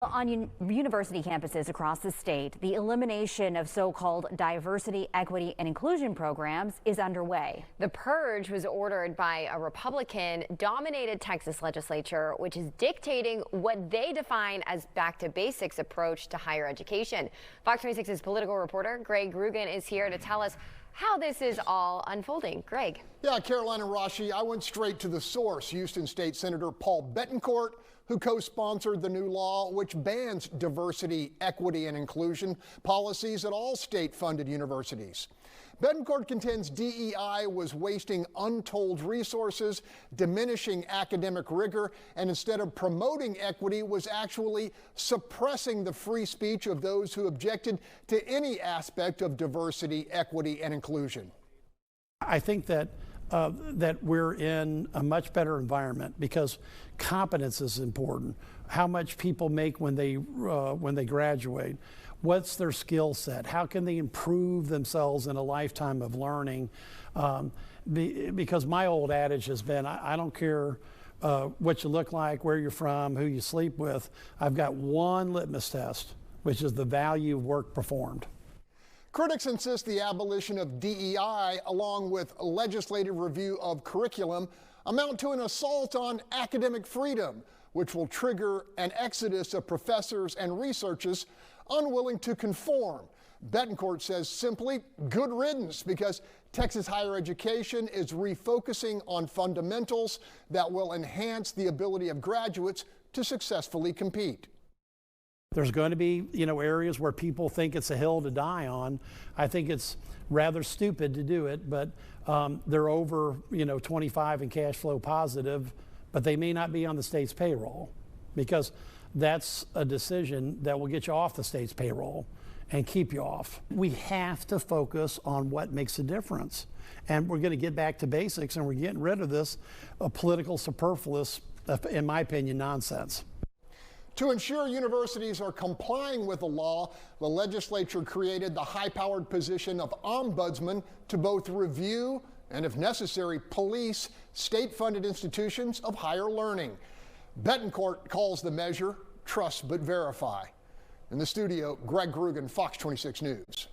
On university campuses across the state, the elimination of so-called diversity, equity, and inclusion programs is underway. The purge was ordered by a Republican-dominated Texas legislature, which is dictating what they define as back-to-basics approach to higher education. Fox 26's political reporter Greg Groogan is here to tell us how this is all unfolding. Greg. Yeah, Caroline and Rashi, I went straight to the source, Houston State Senator Paul Bettencourt, who co-sponsored the new law which bans diversity, equity, and inclusion policies at all state-funded universities. Bettencourt contends DEI was wasting untold resources, diminishing academic rigor, and instead of promoting equity, was actually suppressing the free speech of those who objected to any aspect of diversity, equity, and inclusion. I think that we're in a much better environment because competence is important. How much people make when they graduate. What's their skill set? How can they improve themselves in a lifetime of learning? Because my old adage has been, I don't care what you look like, where you're from, who you sleep with. I've got one litmus test, which is the value of work performed. Critics insist the abolition of DEI, along with legislative review of curriculum, amount to an assault on academic freedom, which will trigger an exodus of professors and researchers unwilling to conform. Bettencourt says simply good riddance, because Texas higher education is refocusing on fundamentals that will enhance the ability of graduates to successfully compete. There's going to be, areas where people think it's a hill to die on. I think it's rather stupid to do it, but they're over, 25 and cash flow positive, but they may not be on the state's payroll, because that's a decision that will get you off the state's payroll and keep you off. We have to focus on what makes a difference. And we're going to get back to basics, and we're getting rid of this political superfluous, in my opinion, nonsense. To ensure universities are complying with the law, the legislature created the high-powered position of ombudsman to both review and, if necessary, police state-funded institutions of higher learning. Bettencourt calls the measure trust but verify. In the studio, Greg Groogan, Fox 26 News.